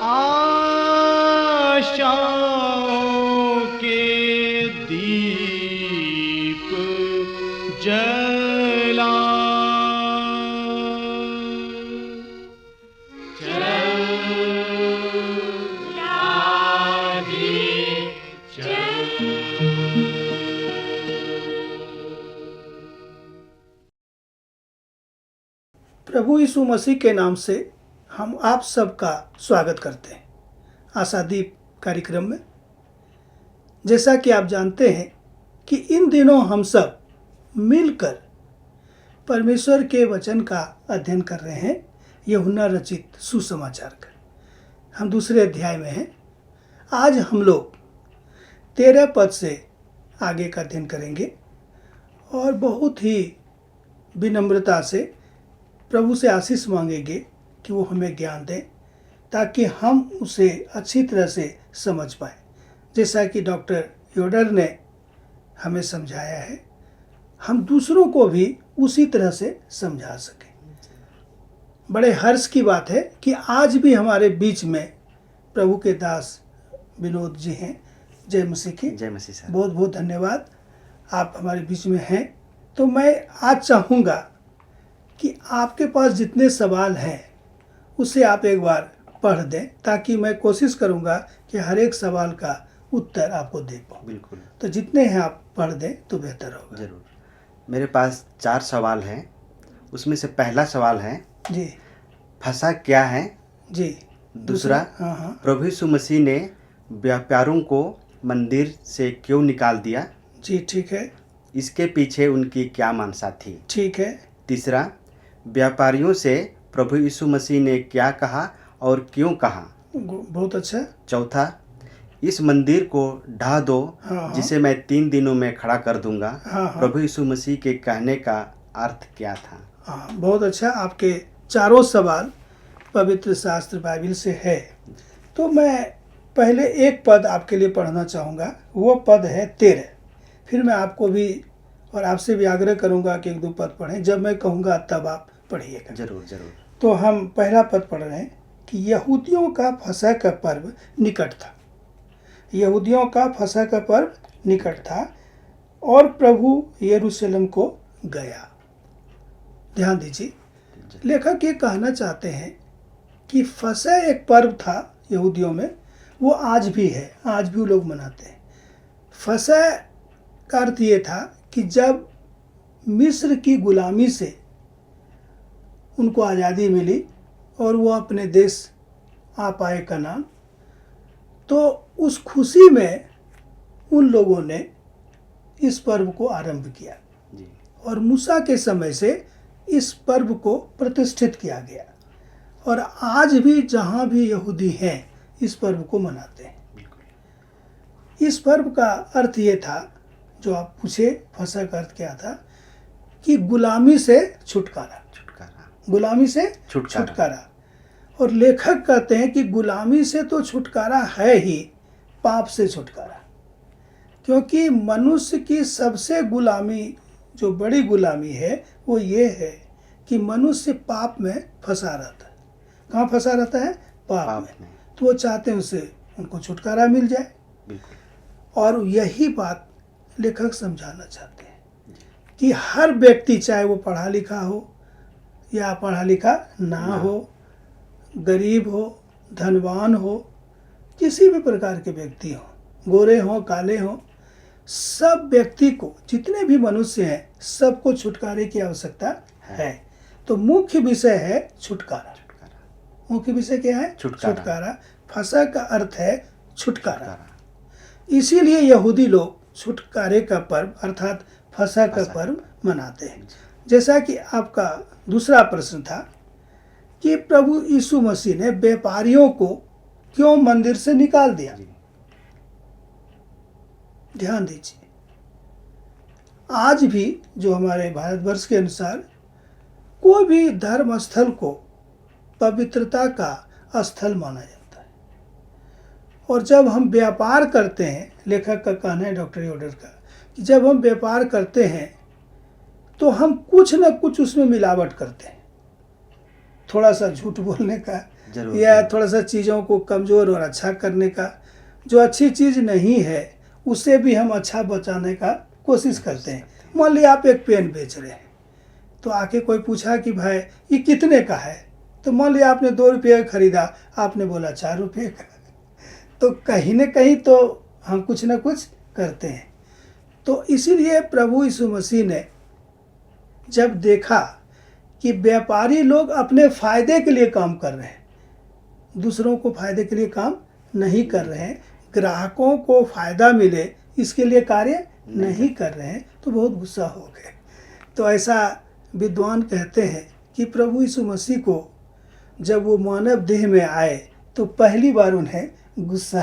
आशाओं के दीप जला चल राधे चल। प्रभु यीशु मसीह के नाम से हम आप सबका स्वागत करते हैं आशादीप कार्यक्रम में। जैसा कि आप जानते हैं कि इन दिनों हम सब मिलकर परमेश्वर के वचन का अध्ययन कर रहे हैं। यूहन्ना रचित सुसमाचार का हम दूसरे अध्याय में हैं। आज हम लोग 13 पद से आगे का अध्ययन करेंगे और बहुत ही विनम्रता से प्रभु से आशीष मांगेंगे कि वो हमें ज्ञान दें ताकि हम उसे अच्छी तरह से समझ पाएं, जैसा कि डॉक्टर योडर ने हमें समझाया है, हम दूसरों को भी उसी तरह से समझा सकें। बड़े हर्ष की बात है कि आज भी हमारे बीच में प्रभु के दास विनोद जी हैं। जय मसीह की। जय मसीह सर। बहुत बहुत धन्यवाद, आप हमारे बीच में हैं। तो मैं आज चाहूँगा कि आपके पास जितने सवाल हैं उसे आप एक बार पढ़ दें ताकि मैं कोशिश करूंगा कि हर एक सवाल का उत्तर आपको दे पाऊँ। बिल्कुल। तो जितने हैं आप पढ़ दें तो बेहतर होगा। ज़रूर। मेरे पास 4 सवाल हैं। उसमें से पहला सवाल है जी फसा क्या है। जी। दूसरा हाँ, प्रभु यीशु मसीह ने व्यापारियों को मंदिर से क्यों निकाल दिया। जी ठीक है। इसके पीछे उनकी क्या मानसा थी। ठीक है। तीसरा व्यापारियों से प्रभु यीशु मसीह ने क्या कहा और क्यों कहा। बहुत अच्छा। चौथा इस मंदिर को ढा दो हाँ, जिसे मैं 3 दिनों में खड़ा कर दूंगा। हाँ। प्रभु यीशु मसीह के कहने का अर्थ क्या था। हाँ, बहुत अच्छा। आपके चारों सवाल पवित्र शास्त्र बाइबल से है। तो मैं पहले एक पद आपके लिए पढ़ना चाहूँगा। वो पद है 13। फिर मैं आपको भी और आपसे भी आग्रह करूँगा कि 1-2 पद पढ़ें। जब मैं कहूँगा तब आप पढ़िएगा। जरूर जरूर। तो हम पहला पद पढ़ रहे हैं कि यहूदियों का फसह का पर्व निकट था। यहूदियों का फसह का पर्व निकट था और प्रभु यरूशलेम को गया। ध्यान दीजिए, लेखक ये कहना चाहते हैं कि फसह एक पर्व था यहूदियों में, वो आज भी है, आज भी वो लोग मनाते हैं। फसह का अर्थ ये था कि जब मिस्र की गुलामी से उनको आज़ादी मिली और वो अपने देश आ पाए कनान, तो उस खुशी में उन लोगों ने इस पर्व को आरंभ किया जी। और मूसा के समय से इस पर्व को प्रतिष्ठित किया गया और आज भी जहाँ भी यहूदी हैं इस पर्व को मनाते हैं। बिल्कुल। इस पर्व का अर्थ ये था, जो आप पूछे फसह का अर्थ क्या था, कि गुलामी से छुटकारा। गुलामी से छुटकारा। और लेखक कहते हैं कि गुलामी से तो छुटकारा है ही, पाप से छुटकारा। क्योंकि मनुष्य की सबसे गुलामी, जो बड़ी गुलामी है, वो ये है कि मनुष्य पाप में फंसा रहता है। कहाँ फंसा रहता है? पाप में। तो वो चाहते हैं उससे उनको छुटकारा मिल जाए। बिल्कुल। और यही बात लेखक समझाना चाहते हैं कि हर व्यक्ति, चाहे वो पढ़ा लिखा हो या पढ़ा लिखा ना हो, गरीब हो, धनवान हो, किसी भी प्रकार के व्यक्ति हो, गोरे हो, काले हो, सब व्यक्ति को, जितने भी मनुष्य हैं, सबको छुटकारे की आवश्यकता है। तो मुख्य विषय है छुटकारा। मुख्य विषय क्या है? छुटकारा। फसह का अर्थ है छुटकारा। इसीलिए यहूदी लोग छुटकारे का पर्व अर्थात फसह का पर्व मनाते हैं। जैसा कि आपका दूसरा प्रश्न था कि प्रभु यीशु मसीह ने व्यापारियों को क्यों मंदिर से निकाल दिया। ध्यान दीजिए, आज भी जो हमारे भारतवर्ष के अनुसार कोई भी धर्म स्थल को पवित्रता का स्थल माना जाता है। और जब हम व्यापार करते हैं, लेखक का कहना है डॉक्टर योडर का, कि जब हम व्यापार करते हैं तो हम कुछ न कुछ उसमें मिलावट करते हैं। थोड़ा सा झूठ बोलने का जरूर या जरूर। थोड़ा सा चीज़ों को कमज़ोर और अच्छा करने का, जो अच्छी चीज़ नहीं है उसे भी हम अच्छा बचाने का कोशिश करते हैं। मान लिया आप एक पेन बेच रहे हैं, तो आके कोई पूछा कि भाई ये कितने का है, तो मान लिया आपने 2 रुपये का खरीदा, आपने बोला 4 रुपये का, तो कहीं न कहीं तो हम कुछ न कुछ करते हैं। तो इसीलिए प्रभु यीशु मसीह ने जब देखा कि व्यापारी लोग अपने फ़ायदे के लिए काम कर रहे हैं, दूसरों को फ़ायदे के लिए काम नहीं कर रहे हैं, ग्राहकों को फ़ायदा मिले इसके लिए कार्य नहीं कर रहे हैं, तो बहुत गुस्सा हो गए। तो ऐसा विद्वान कहते हैं कि प्रभु यीशु मसीह को जब वो मानव देह में आए तो पहली बार उन्हें गुस्सा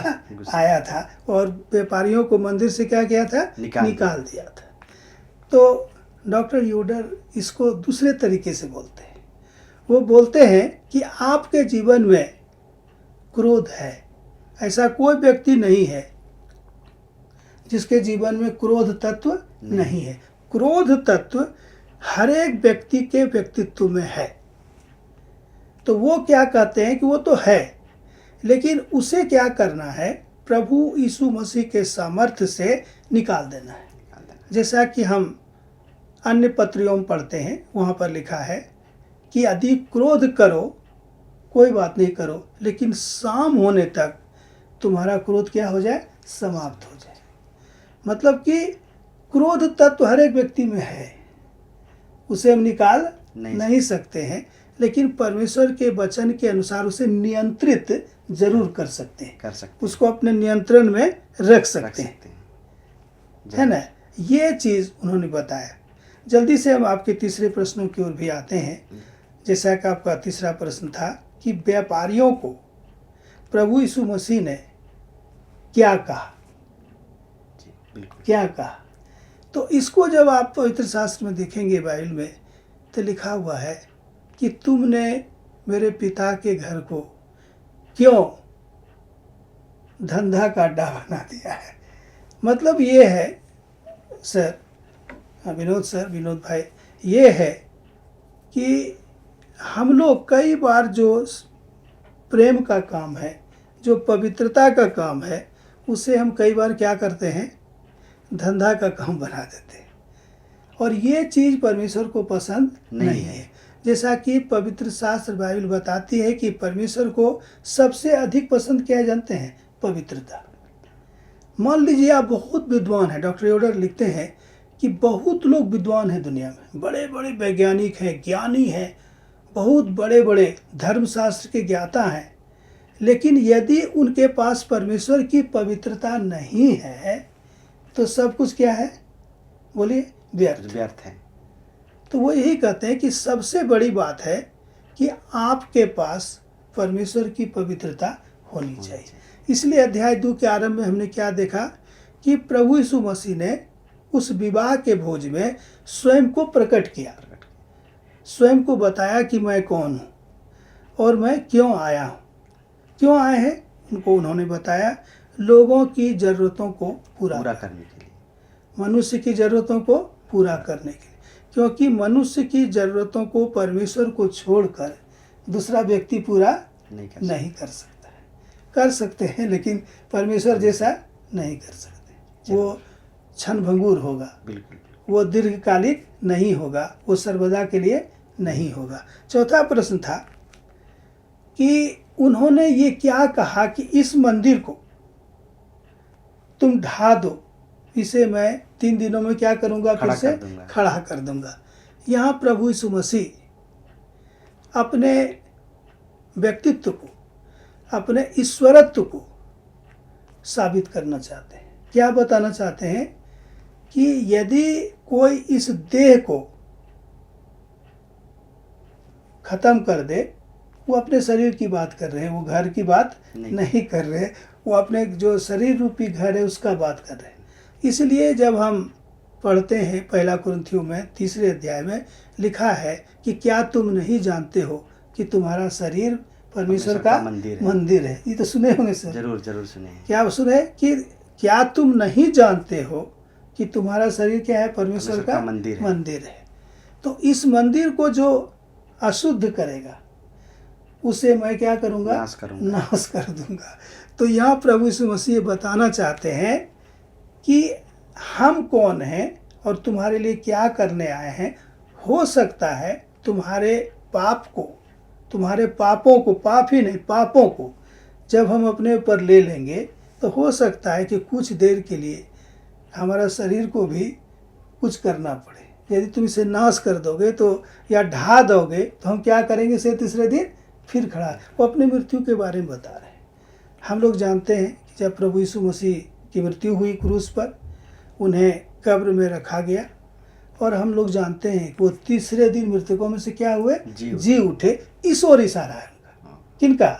आया था और व्यापारियों को मंदिर से क्या किया था, निकाल दिया था। तो डॉक्टर योडर इसको दूसरे तरीके से बोलते हैं। वो बोलते हैं कि आपके जीवन में क्रोध है, ऐसा कोई व्यक्ति नहीं है जिसके जीवन में क्रोध तत्व नहीं है। क्रोध तत्व हर एक व्यक्ति के व्यक्तित्व में है। तो वो क्या कहते हैं कि वो तो है, लेकिन उसे क्या करना है, प्रभु यीशु मसीह के सामर्थ्य से निकाल देना है। जैसा कि हम अन्य पत्रियों में पढ़ते हैं, वहाँ पर लिखा है कि यदि क्रोध करो, कोई बात नहीं करो, लेकिन शाम होने तक तुम्हारा क्रोध क्या हो जाए, समाप्त हो जाए। मतलब कि क्रोध तत्व हर एक व्यक्ति में है, उसे हम निकाल नहीं सकते हैं, लेकिन परमेश्वर के वचन के अनुसार उसे नियंत्रित जरूर कर सकते हैं, उसको अपने नियंत्रण में रख सकते हैं, है ना। ये चीज़ उन्होंने बताया। जल्दी से हम आपके तीसरे प्रश्नों की ओर भी आते हैं। जैसा कि आपका तीसरा प्रश्न था कि व्यापारियों को प्रभु यीशु मसीह ने क्या कहा, क्या कहा। तो इसको जब आप पवित्र शास्त्र में देखेंगे, बाइबल में, तो लिखा हुआ है कि तुमने मेरे पिता के घर को क्यों धंधा का अड्डा बना दिया है। मतलब ये है सर, विनोद भाई, ये है कि हम लोग कई बार जो प्रेम का काम है, जो पवित्रता का काम है, उसे हम कई बार क्या करते हैं, धंधा का काम बना देते हैं। और ये चीज़ परमेश्वर को पसंद नहीं है। जैसा कि पवित्र शास्त्र बाइबल बताती है कि परमेश्वर को सबसे अधिक पसंद क्या जानते हैं, पवित्रता। मान लीजिए आप बहुत विद्वान हैं, डॉक्टर योडर लिखते हैं कि बहुत लोग विद्वान हैं दुनिया में, बड़े बड़े वैज्ञानिक हैं, ज्ञानी हैं, बहुत बड़े बड़े धर्मशास्त्र के ज्ञाता हैं, लेकिन यदि उनके पास परमेश्वर की पवित्रता नहीं है तो सब कुछ क्या है, बोलिए, व्यर्थ है। तो वो यही कहते हैं कि सबसे बड़ी बात है कि आपके पास परमेश्वर की पवित्रता होनी चाहिए। इसलिए अध्याय 2 के आरंभ में हमने क्या देखा कि प्रभु यीशु मसीह ने उस विवाह के भोज में स्वयं को प्रकट किया, स्वयं को बताया कि मैं कौन हूँ और मैं क्यों आया हूँ। क्यों आए हैं उनको उन्होंने बताया, लोगों की ज़रूरतों को पूरा करने के लिए, मनुष्य की ज़रूरतों को पूरा करने के लिए। क्योंकि मनुष्य की ज़रूरतों को परमेश्वर को छोड़कर दूसरा व्यक्ति पूरा नहीं कर सकता है। कर सकते हैं लेकिन परमेश्वर जैसा नहीं कर सकते। वो क्षणभंगुर होगा, वो दीर्घकालिक नहीं होगा, वो सर्वदा के लिए नहीं होगा। चौथा प्रश्न था कि उन्होंने ये क्या कहा कि इस मंदिर को तुम ढा दो, इसे मैं 3 दिनों में क्या करूँगा, फिर से खड़ा कर दूंगा। यहाँ प्रभु यीशु मसीह अपने व्यक्तित्व को, अपने ईश्वरत्व को साबित करना चाहते हैं। क्या बताना चाहते हैं कि यदि कोई इस देह को ख़त्म कर दे, वो अपने शरीर की बात कर रहे हैं, वो घर की बात नहीं कर रहे, वो अपने जो शरीर रूपी घर है उसका बात कर रहे हैं। इसलिए जब हम पढ़ते हैं 1 कुरिन्थियों में 3 अध्याय में लिखा है कि क्या तुम नहीं जानते हो कि तुम्हारा शरीर परमेश्वर का मंदिर है। ये तो सुने होंगे सर, जरूर सुने। क्या सुने कि क्या तुम नहीं जानते हो कि तुम्हारा शरीर क्या है, परमेश्वर का मंदिर है। तो इस मंदिर को जो अशुद्ध करेगा, उसे मैं क्या करूँगा? नाश करूँगा। नाश कर दूंगा। तो यहाँ प्रभु यीशु मसीह बताना चाहते हैं कि हम कौन हैं और तुम्हारे लिए क्या करने आए हैं। हो सकता है तुम्हारे पाप को, तुम्हारे पापों को, पाप ही नहीं पापों को जब हम अपने ऊपर ले लेंगे तो हो सकता है कि कुछ देर के लिए हमारा शरीर को भी कुछ करना पड़े। यदि तुम इसे नाश कर दोगे तो या ढा दोगे तो हम क्या करेंगे? इसे तीसरे दिन फिर खड़ा। वो अपनी मृत्यु के बारे में बता रहे हैं। हम लोग जानते हैं कि जब प्रभु यीशु मसीह की मृत्यु हुई क्रूस पर, उन्हें कब्र में रखा गया और हम लोग जानते हैं कि वो तीसरे दिन मृतकों में से क्या हुए? जी उठे। इस ओर इशारा है उनका। किनका?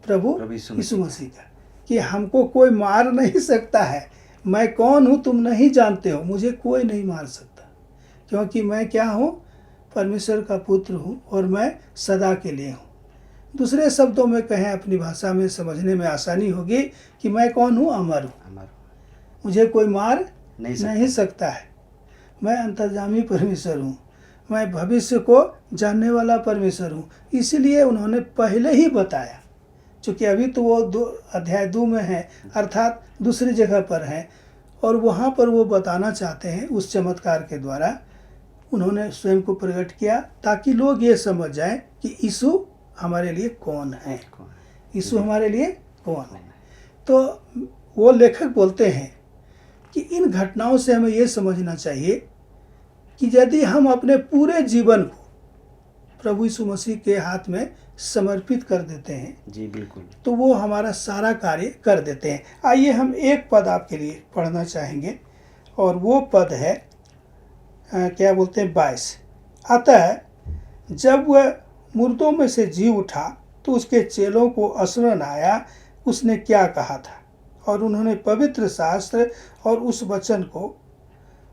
प्रभु यीशु मसीह का, कि हमको कोई मार नहीं सकता है। मैं कौन हूँ तुम नहीं जानते हो, मुझे कोई नहीं मार सकता, क्योंकि मैं क्या हूँ? परमेश्वर का पुत्र हूँ और मैं सदा के लिए हूँ। दूसरे शब्दों में कहें, अपनी भाषा में समझने में आसानी होगी कि मैं कौन हूँ? अमर हूँ। मुझे कोई मार नहीं सकता है। मैं अंतर्यामी परमेश्वर हूँ। मैं भविष्य को जानने वाला परमेश्वर हूँ। इसलिए उन्होंने पहले ही बताया, चूँकि अभी तो वो अध्याय 2 में है, अर्थात दूसरी जगह पर है, और वहाँ पर वो बताना चाहते हैं उस चमत्कार के द्वारा उन्होंने स्वयं को प्रकट किया, ताकि लोग ये समझ जाएं कि यीशु हमारे लिए कौन है। यीशु हमारे लिए कौन है। तो वो लेखक बोलते हैं कि इन घटनाओं से हमें ये समझना चाहिए कि यदि हम अपने पूरे जीवन को प्रभु यीशु मसीह के हाथ में समर्पित कर देते हैं, जी बिल्कुल, तो वो हमारा सारा कार्य कर देते हैं। आइए हम एक पद आपके लिए पढ़ना चाहेंगे, और वो पद है क्या बोलते हैं? 22। अतः जब वह मुर्दों में से जी उठा तो उसके चेलों को स्मरण आया उसने क्या कहा था, और उन्होंने पवित्र शास्त्र और उस वचन को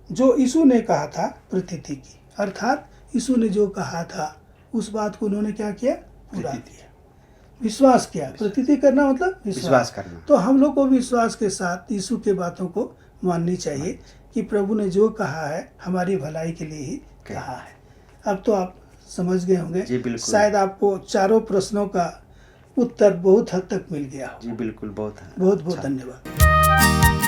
जो यीशु ने कहा था प्रतीति की। अर्थात यीशु ने जो कहा था उस बात को उन्होंने क्या किया? पूरा किया, विश्वास किया। प्रतीति करना मतलब विश्वास करना। तो हम लोग को विश्वास के साथ यीशु के बातों को माननी चाहिए कि प्रभु ने जो कहा है हमारी भलाई के लिए ही कहा है। अब तो आप समझ गए होंगे। शायद आपको चारों प्रश्नों का उत्तर बहुत हद तक मिल गया हो। जी बिल्कुल, बहुत बहुत धन्यवाद।